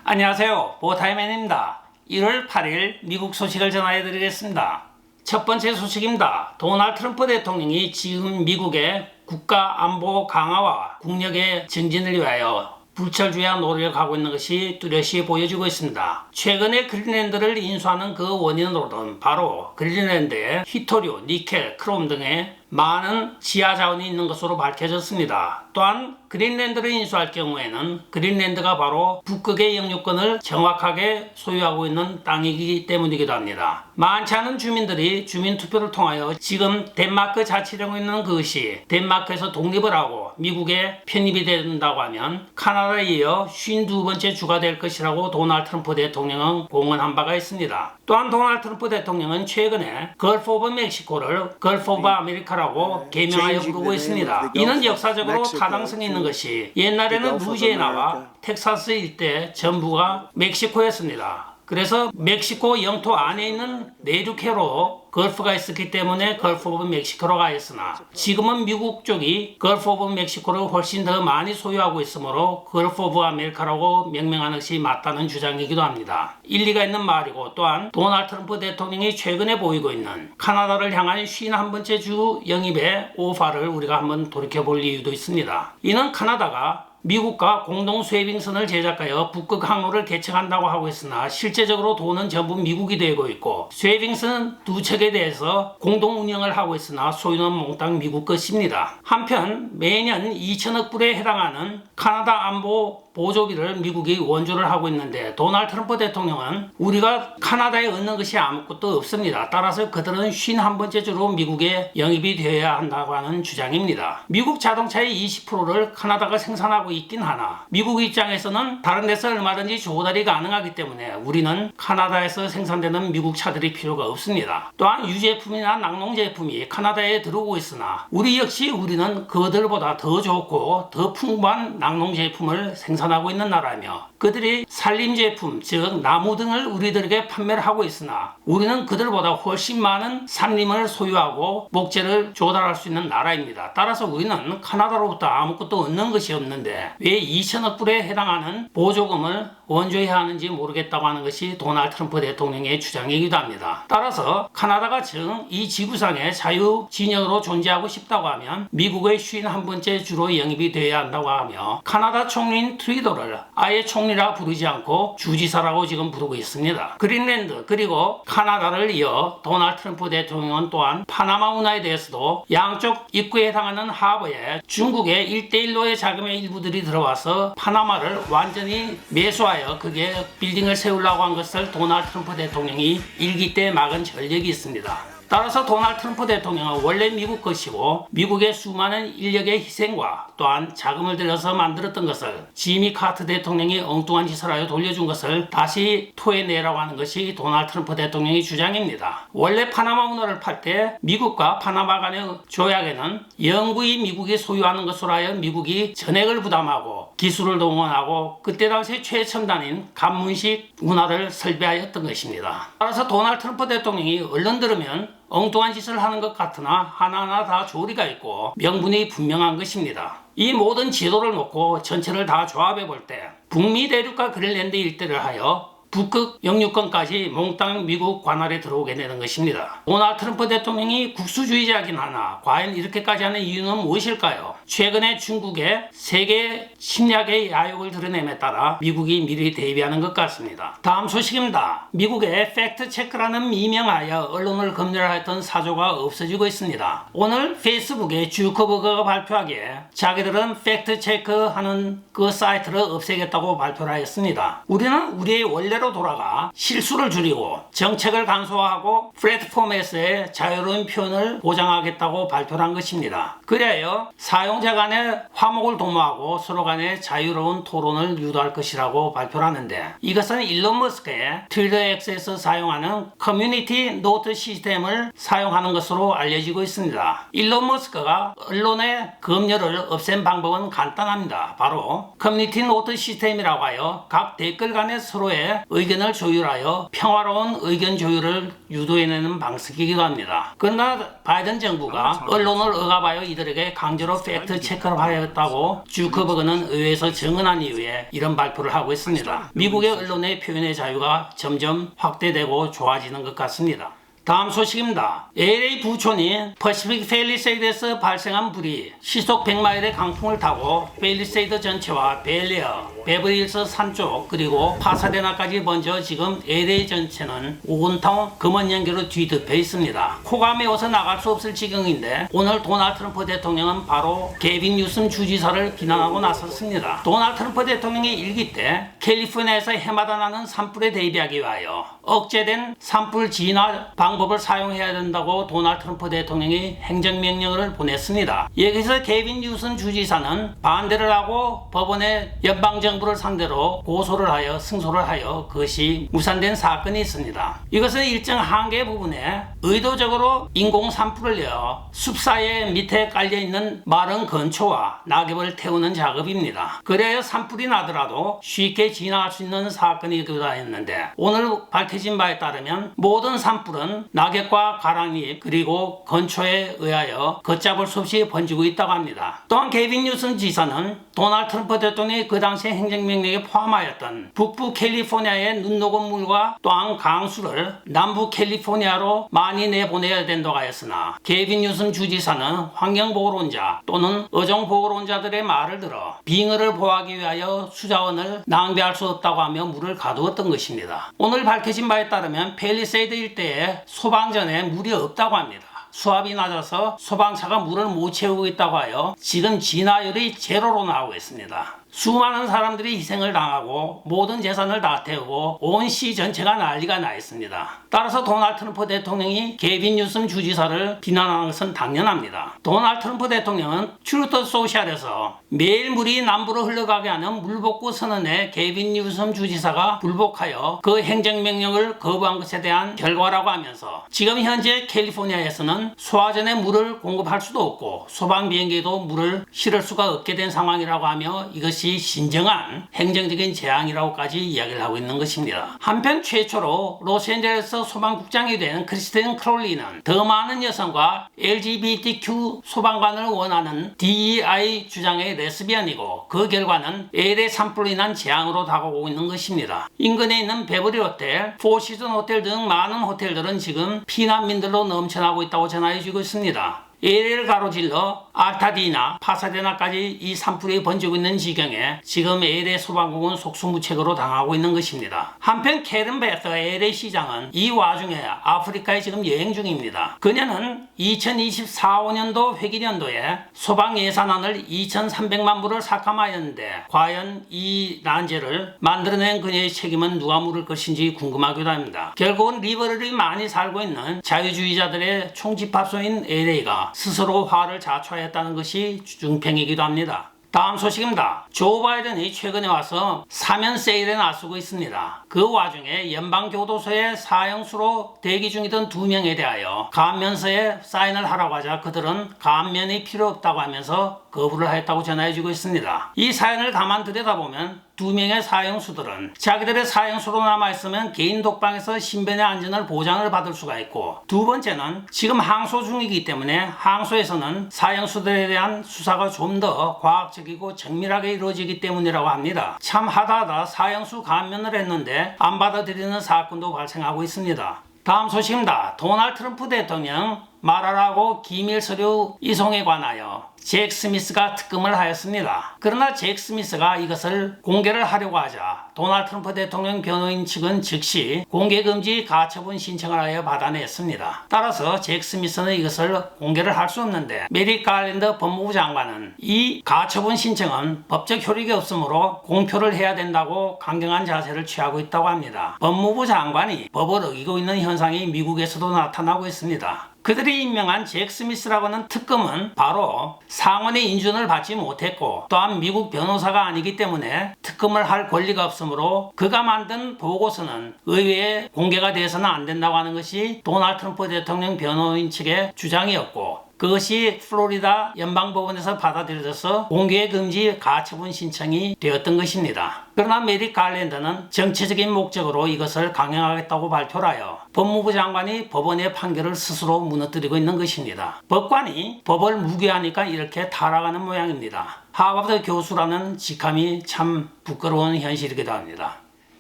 안녕하세요. 보타이맨입니다. 1월 8일 미국 소식을 전해드리겠습니다. 첫 번째 소식입니다. 도널드 트럼프 대통령이 지금 미국의 국가 안보 강화와 국력의 증진을 위하여 불철주야 노력하고 있는 것이 뚜렷이 보여지고 있습니다. 최근에 그린랜드를 인수하는 그 원인으로는 바로 그린랜드에 히토류, 니켈, 크롬 등의 많은 지하 자원이 있는 것으로 밝혀졌습니다. 또한 그린랜드를 인수할 경우에는 그린랜드가 바로 북극의 영유권을 정확하게 소유하고 있는 땅이기 때문이기도 합니다. 많지 않은 주민들이 주민투표를 통하여 지금 덴마크 자치령에 있는 그것이 덴마크에서 독립을 하고 미국에 편입이 된다고 하면 카나다에 이어 52번째 주가 될 것이라고 도널드 트럼프 대통령은 공언한 바가 있습니다. 또한 도널드 트럼프 대통령은 최근에 걸프 오브 멕시코를 걸프 오브 아메리카라고 개명하여 부르고 있습니다. 이는 역사적으로 타당성이 있는 것이 옛날에는 루이지애나와 텍사스 일대 전부가 멕시코였습니다. 그래서 멕시코 영토 안에 있는 내륙해로 걸프가 있었기 때문에 걸프 오브 멕시코로 가있으나 지금은 미국 쪽이 걸프 오브 멕시코를 훨씬 더 많이 소유하고 있으므로 걸프 오브 아메리카라고 명명하는 것이 맞다는 주장이기도 합니다. 일리가 있는 말이고, 또한 도널드 트럼프 대통령이 최근에 보이고 있는 카나다를 향한 51번째 주 영입의 오파를 우리가 한번 돌이켜볼 이유도 있습니다. 이는 카나다가 미국과 공동 스웨빙선을 제작하여 북극 항로를 개척한다고 하고 있으나 실제적으로 돈은 전부 미국이 되고 있고 스웨빙선 두 척에 대해서 공동 운영을 하고 있으나 소유는 몽땅 미국 것입니다. 한편 매년 2천억 불에 해당하는 카나다 안보 보조비를 미국이 원조를 하고 있는데 도널드 트럼프 대통령은 우리가 카나다에 얻는 것이 아무것도 없습니다. 따라서 그들은 51번째 주로 미국에 영입이 되어야 한다고 하는 주장입니다. 미국 자동차의 20%를 카나다가 생산하고 있긴 하나 미국 입장에서는 다른 데서 얼마든지 조달이 가능하기 때문에 우리는 카나다에서 생산되는 미국 차들이 필요가 없습니다. 또한 유제품이나 낙농 제품이 카나다에 들어오고 있으나 우리는 그들보다 더 좋고 더 풍부한 낙농 제품을 생산하고 있는 나라며 그들이 산림 제품, 즉 나무 등을 우리들에게 판매를 하고 있으나 우리는 그들보다 훨씬 많은 산림을 소유하고 목재를 조달할 수 있는 나라입니다. 따라서 우리는 카나다로부터 아무것도 얻는 것이 없는데 왜 2천억 불에 해당하는 보조금을 원조해야 하는지 모르겠다고 하는 것이 도널드 트럼프 대통령의 주장이기도 합니다. 따라서 카나다가 즉 이 지구상의 자유 진영으로 존재하고 싶다고 하면 미국의 51번째 주로 영입이 되어야 한다고 하며 카나다 총리인 트루도를 아예 총리라 부르지 않고 주지사라고 지금 부르고 있습니다. 그린랜드 그리고 카나다를 이어 도널드 트럼프 대통령은 또한 파나마 운하에 대해서도 양쪽 입구에 해당하는 하버에 중국의 1대1로의 자금의 일부들이 들어와서 파나마를 완전히 매수하여 그게 빌딩을 세우려고 한 것을 도널드 트럼프 대통령이 일기 때 막은 전력이 있습니다. 따라서 도널드 트럼프 대통령은 원래 미국 것이고 미국의 수많은 인력의 희생과 또한 자금을 들여서 만들었던 것을 지미 카터 대통령이 엉뚱한 짓을 하여 돌려준 것을 다시 토해내라고 하는 것이 도널드 트럼프 대통령의 주장입니다. 원래 파나마 운하를 팔 때 미국과 파나마 간의 조약에는 영구히 미국이 소유하는 것으로 하여 미국이 전액을 부담하고 기술을 동원하고 그때 당시 최첨단인 간문식 운하를 설비하였던 것입니다. 따라서 도널드 트럼프 대통령이 얼른 들으면 엉뚱한 짓을 하는 것 같으나 하나하나 다 조리가 있고 명분이 분명한 것입니다. 이 모든 지도를 놓고 전체를 다 조합해 볼 때 북미 대륙과 그린랜드 일대를 하여 북극 영유권까지 몽땅 미국 관할에 들어오게 되는 것입니다. 도널드 트럼프 대통령이 국수주의자이긴 하나 과연 이렇게까지 하는 이유는 무엇일까요? 최근에 중국의 세계 침략의 야욕을 드러냄에 따라 미국이 미리 대비하는 것 같습니다. 다음 소식입니다. 미국의 팩트체크라는 미명하여 언론을 검열하였던 사조가 없어지고 있습니다. 오늘 페이스북에 주커버거가 발표하기에 자기들은 팩트체크하는 그 사이트를 없애겠다고 발표를 하였습니다. 우리는 우리의 원래로 돌아가 실수를 줄이고 정책을 간소화하고 플랫폼에서의 자유로운 표현을 보장하겠다고 발표한 것입니다. 그래야 사용자 간의 화목을 도모하고 서로 간의 자유로운 토론을 유도할 것이라고 발표를 하는데 이것은 일론 머스크의 트위터 X에서 사용하는 커뮤니티 노트 시스템을 사용하는 것으로 알려지고 있습니다. 일론 머스크가 언론의 검열을 없앤 방법은 간단합니다. 바로 커뮤니티 노트 시스템이라고 하여 각 댓글 간의 서로의 의견을 조율하여 평화로운 의견 조율을 유도해내는 방식이기도 합니다. 그러나 바이든 정부가 언론을 억압하여 이들에게 강제로 팩트 체크를 하였다고 주커버그는 의회에서 증언한 이후에 이런 발표를 하고 있습니다. 미국의 언론의 표현의 자유가 점점 확대되고 좋아지는 것 같습니다. 다음 소식입니다. LA 부촌인 퍼시픽 팰리세이드에서 발생한 불이 시속 100마일의 강풍을 타고 팰리세이드 전체와 벨리어, 베버리힐스 산 쪽 그리고 파사데나까지 번져 지금 LA 전체는 오온타운 검은 연기로 뒤덮여 있습니다. 코가 메워서 나갈 수 없을 지경인데 오늘 도널드 트럼프 대통령은 바로 게빈 뉴섬 주지사를 비난하고 나섰습니다. 도널드 트럼프 대통령의 일기 때 캘리포니아에서 해마다 나는 산불에 대비하기 위하여 억제된 산불 진화 방법을 사용해야 된다고 도널드 트럼프 대통령이 행정명령을 보냈습니다. 여기서 게빈 뉴섬 주지사는 반대를 하고 법원에 연방정부를 상대로 고소를 하여 승소를 하여 그것이 무산된 사건이 있습니다. 이것은 일정 한계 부분에 의도적으로 인공 산불을 내어 숲 사이에 밑에 깔려있는 마른 건초와 낙엽을 태우는 작업입니다. 그래야 산불이 나더라도 쉽게 진화할 수 있는 사건이기도 했는데 오늘 밝혀진 바에 따르면 모든 산불은 낙엽과 가랑잎 그리고 건초에 의하여 걷잡을 수 없이 번지고 있다고 합니다. 또한 게빈 뉴섬 지사는 도널드 트럼프 대통령이 그 당시 행정명령에 포함하였던 북부 캘리포니아의 눈 녹은 물과 또한 강수를 남부 캘리포니아로 많이 내보내야 된다고 하였으나 게빈 뉴섬 주지사는 환경보호론자 또는 어종보호론자들의 말을 들어 빙하를 보호하기 위하여 수자원을 낭비할 수 없다고 하며 물을 가두었던 것입니다. 오늘 밝혀진 바에 따르면 팰리세이드 일대에 소방전에 물이 없다고 합니다. 수압이 낮아서 소방차가 물을 못 채우고 있다고 하여 지금 진화율이 제로로 나오고 있습니다. 수많은 사람들이 희생을 당하고 모든 재산을 다 태우고 온 시 전체가 난리가 나 있습니다. 따라서 도널드 트럼프 대통령이 게빈 뉴섬 주지사를 비난하는 것은 당연합니다. 도널드 트럼프 대통령은 트루ଥ 소셜에서 매일 물이 남부로 흘러가게 하는 물복구 선언에 게빈 뉴섬 주지사가 불복하여 그 행정명령을 거부한 것에 대한 결과라고 하면서 지금 현재 캘리포니아에서는 소화전에 물을 공급할 수도 없고 소방 비행기에도 물을 실을 수가 없게 된 상황이라고 하며 이것이 신정한 행정적인 재앙이라고까지 이야기를 하고 있는 것입니다. 한편 최초로 로스앤젤레스 소방국장이 된 크리스틴 크롤리는 더 많은 여성과 LGBTQ 소방관을 원하는 DEI 주장의 레스비언이고 그 결과는 LA 산불로 인한 재앙으로 다가오고 있는 것입니다. 인근에 있는 베버리 호텔, 포시즌 호텔 등 많은 호텔들은 지금 피난민들로 넘쳐나고 있다고 전해지고 있습니다. LA를 가로질러 알타디나 파사데나까지 이 산불이 번지고 있는 지경에 지금 LA 소방국은 속수무책으로 당하고 있는 것입니다. 한편 캐런 베서 LA 시장은 이 와중에 아프리카에 지금 여행 중입니다. 그녀는 2024-5년도 회기년도에 소방 예산안을 2,300만 불을 삭감하였는데 과연 이 난제를 만들어낸 그녀의 책임은 누가 물을 것인지 궁금하기도 합니다. 결국은 리버럴이 많이 살고 있는 자유주의자들의 총집합소인 LA가 스스로 화를 자초하였다는 것이 중평이기도 합니다. 다음 소식입니다. 조 바이든이 최근에 와서 사면 세일에 나서고 있습니다. 그 와중에 연방교도소에 사형수로 대기 중이던 2명에 대하여 감면서에 사인을 하라고 하자 그들은 감면이 필요 없다고 하면서 거부를 하였다고 전해지고 있습니다. 이 사연을 가만 들여다보면 2명의 사형수들은 자기들의 사형수로 남아있으면 개인 독방에서 신변의 안전을 보장을 받을 수가 있고 두 번째는 지금 항소 중이기 때문에 항소에서는 사형수들에 대한 수사가 좀 더 과학적이고 정밀하게 이루어지기 때문이라고 합니다. 참 하다하다 사형수 감면을 했는데 안 받아들이는 사건도 발생하고 있습니다. 다음 소식입니다. 도널드 트럼프 대통령 말하라고 기밀 서류 이송에 관하여 잭 스미스가 특검을 하였습니다. 그러나 잭 스미스가 이것을 공개를 하려고 하자 도널드 트럼프 대통령 변호인 측은 즉시 공개금지 가처분 신청을 하여 받아냈습니다. 따라서 잭 스미스는 이것을 공개를 할 수 없는데 메릭 가일랜드 법무부 장관은 이 가처분 신청은 법적 효력이 없으므로 공표를 해야 된다고 강경한 자세를 취하고 있다고 합니다. 법무부 장관이 법을 어기고 있는 현상이 미국에서도 나타나고 있습니다. 그들이 임명한 잭 스미스라고 하는 특검은 바로 상원의 인준을 받지 못했고 또한 미국 변호사가 아니기 때문에 특검을 할 권리가 없으므로 그가 만든 보고서는 의회에 공개가 돼서는 안 된다고 하는 것이 도널드 트럼프 대통령 변호인 측의 주장이었고 그것이 플로리다 연방법원에서 받아들여져서 공개 금지 가처분 신청이 되었던 것입니다. 그러나 메릭 갈랜더는 정치적인 목적으로 이것을 강행하겠다고 발표를 하여 법무부 장관이 법원의 판결을 스스로 무너뜨리고 있는 것입니다. 법관이 법을 무기하니까 이렇게 타락하는 모양입니다. 하버드 교수라는 직함이 참 부끄러운 현실이기도 합니다.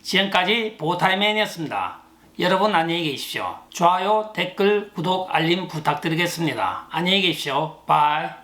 지금까지 보타이맨이었습니다. 여러분 안녕히 계십시오. 좋아요, 댓글, 구독, 알림 부탁드리겠습니다. 안녕히 계십시오. 바이.